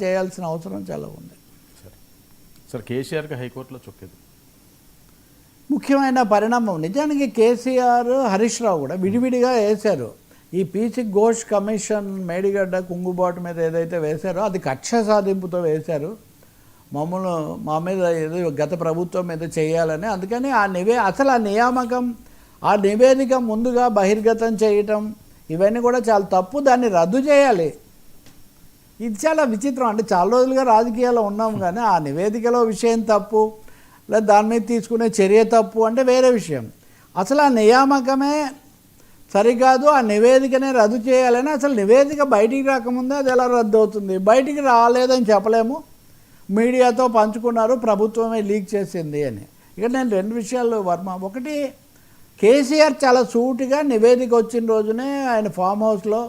చేయాల్సిన అవసరం చాలా ఉంది. సార్ కేసీఆర్కి హైకోర్టులో చొక్కేది ముఖ్యమైన పరిణామం. నిజానికి కేసీఆర్, హరీష్ రావు కూడా విడివిడిగా వేశారు. ఈ పీసీ ఘోష్ కమిషన్ మేడిగడ్డ కుంగుబాటు మీద ఏదైతే వేశారో అది కక్ష సాధింపుతో వేశారు. మా మీద ఏదో గత ప్రభుత్వం మీద చేయాలని. అందుకని అసలు ఆ నియామకం, ఆ నివేదిక ముందుగా బహిర్గతం చేయటం ఇవన్నీ కూడా చాలా తప్పు. దాన్ని రద్దు చేయాలి. ఇది చాలా విచిత్రం. అంటే చాలా రోజులుగా రాజకీయాల్లో ఉన్నాం, కానీ ఆ నివేదికలో విషయం తప్పు, లేదా దాని మీద తీసుకునే చర్య తప్పు అంటే వేరే విషయం. అసలు ఆ నియామకమే సరికాదు, ఆ నివేదికనే రద్దు చేయాలని. అసలు నివేదిక బయటికి రాకముందే అది ఎలా రద్దు అవుతుంది? బయటికి రాలేదని చెప్పలేము, మీడియాతో పంచుకున్నారు, ప్రభుత్వమే లీక్ చేసింది అని. ఇక నేను రెండు విషయాలు వర్మ. ఒకటి, కేసీఆర్ చాలా సూటిగా నివేదిక వచ్చిన రోజునే ఆయన ఫామ్ హౌస్లో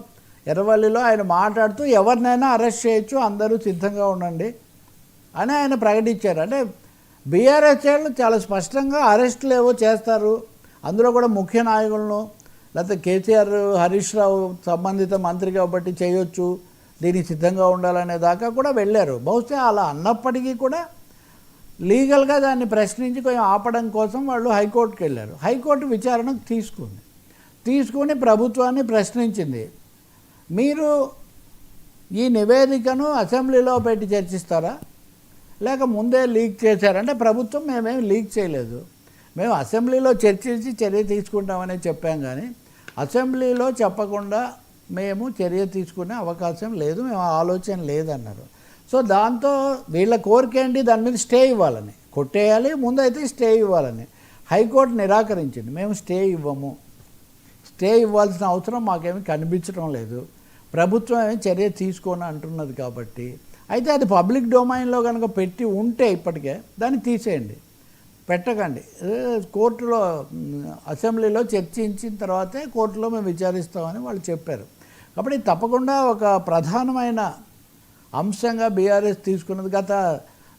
ఎర్రవల్లిలో ఆయన మాట్లాడుతూ ఎవరినైనా అరెస్ట్ చేయొచ్చు, అందరూ సిద్ధంగా ఉండండి అని ఆయన ప్రకటించారు. అంటే బీఆర్ఎస్ వాళ్ళు చాలా స్పష్టంగా అరెస్టులు ఏవో చేస్తారు, అందులో కూడా ముఖ్య నాయకులను, లేకపోతే కేసీఆర్, హరీష్ రావు సంబంధిత మంత్రి కాబట్టి చేయొచ్చు, దీనికి సిద్ధంగా ఉండాలనే దాకా కూడా వెళ్ళారు. బహుశా అలా అన్నప్పటికీ కూడా లీగల్గా దాన్ని ప్రశ్నించి కొంచెం ఆపడం కోసం వాళ్ళు హైకోర్టుకి వెళ్ళారు. హైకోర్టు విచారణకు తీసుకుని ప్రభుత్వాన్ని ప్రశ్నించింది. మీరు ఈ నివేదికను అసెంబ్లీలో పెట్టి చర్చిస్తారా, లేక ముందే లీక్ చేశారంటే ప్రభుత్వం మేమేమి లీక్ చేయలేదు, మేము అసెంబ్లీలో చర్చించి చర్య తీసుకుంటామని చెప్పాం, కానీ అసెంబ్లీలో చెప్పకుండా మేము చర్య తీసుకునే అవకాశం లేదు, మేము ఆలోచన లేదన్నారు. సో దాంతో వీళ్ళ కోరిక ఏంటి, దాని మీద స్టే ఇవ్వాలని, కొట్టేయాలి, ముందు అయితే స్టే ఇవ్వాలని. హైకోర్టు నిరాకరించింది. మేము స్టే ఇవ్వము, స్టే ఇవ్వాల్సిన అవసరం మాకేమీ కనిపించడం లేదు, ప్రభుత్వం ఏమి చర్య తీసుకొని అంటున్నది కాబట్టి. అయితే అది పబ్లిక్ డొమైన్లో కనుక పెట్టి ఉంటే ఇప్పటికే దాన్ని తీసేయండి, పెట్టకండి. కోర్టులో అసెంబ్లీలో చర్చించిన తర్వాతే కోర్టులో మేము విచారిస్తామని వాళ్ళు చెప్పారు. కాబట్టి తప్పకుండా ఒక ప్రధానమైన అంశంగా బీఆర్ఎస్ తీసుకున్నది. గత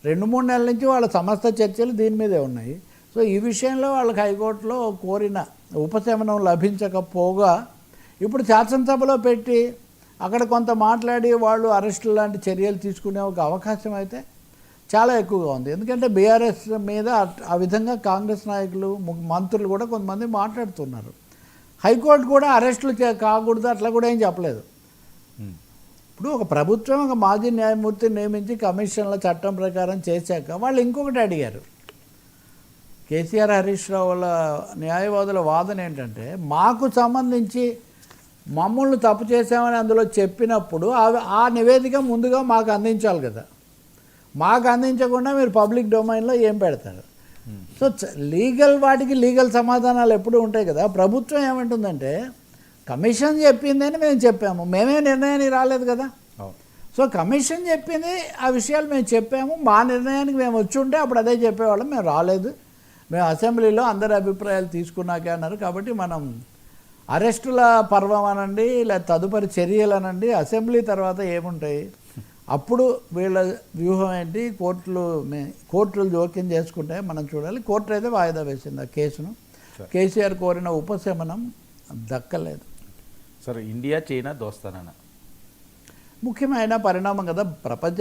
2-3 నెలల నుంచి వాళ్ళ సమస్త చర్చలు దీని మీదే ఉన్నాయి. సో ఈ విషయంలో వాళ్ళకి హైకోర్టులో కోరిన ఉపశమనం లభించకపోగా ఇప్పుడు శాసనసభలో పెట్టి అక్కడ కొంత మాట్లాడి వాళ్ళు అరెస్టులు లాంటి చర్యలు తీసుకునే ఒక అవకాశం అయితే చాలా ఎక్కువగా ఉంది. ఎందుకంటే బీఆర్ఎస్ మీద ఆ విధంగా కాంగ్రెస్ నాయకులు, మంత్రులు కూడా కొంతమంది మాట్లాడుతున్నారు. హైకోర్టు కూడా అరెస్టులు కాకూడదు అట్లా కూడా ఏం చెప్పలేదు. ఇప్పుడు ఒక ప్రభుత్వం ఒక మాజీ న్యాయమూర్తిని నియమించి కమిషన్ల చట్టం ప్రకారం చేశాక వాళ్ళు ఇంకొకటి అడిగారు. కేసీఆర్, హరీష్ రావు వాళ్ళ న్యాయవాదుల వాదన ఏంటంటే, మాకు సంబంధించి మమ్మల్ని తప్పు చేశామని అందులో చెప్పినప్పుడు ఆ నివేదిక ముందుగా మాకు అందించాలి కదా, మాకు అందించకుండా మీరు పబ్లిక్ డొమైన్లో ఏం పెడతారు? సో వాటికి లీగల్ సమాధానాలు ఎప్పుడూ ఉంటాయి కదా. ప్రభుత్వం ఏమంటుందంటే, కమిషన్ చెప్పిందని మేము చెప్పాము, మేమే నిర్ణయానికి రాలేదు కదా. సో కమిషన్ చెప్పింది, ఆ విషయాలు మేము చెప్పాము, మా నిర్ణయానికి మేము వచ్చి ఉంటే అప్పుడు అదే చెప్పేవాళ్ళం, మేము రాలేదు, మేము అసెంబ్లీలో అందరి అభిప్రాయాలు తీసుకున్నాకే అన్నారు. కాబట్టి మనం అరెస్టుల పర్వం అనండి, లేదా తదుపరి చర్యలు అనండి, అసెంబ్లీ తర్వాత ఏముంటాయి, అప్పుడు వీళ్ళ వ్యూహం ఏంటి, కోర్టులు జోక్యం చేసుకుంటే మనం చూడాలి. కోర్టు అయితే వాయిదా వేసింది ఆ కేసును. కేసీఆర్ కోరిన ఉపశమనం దక్కలేదు. సరే, ఇండియా చైనా దోస్తానా ముఖ్యమైన పరిణామం కదా. ప్రపంచ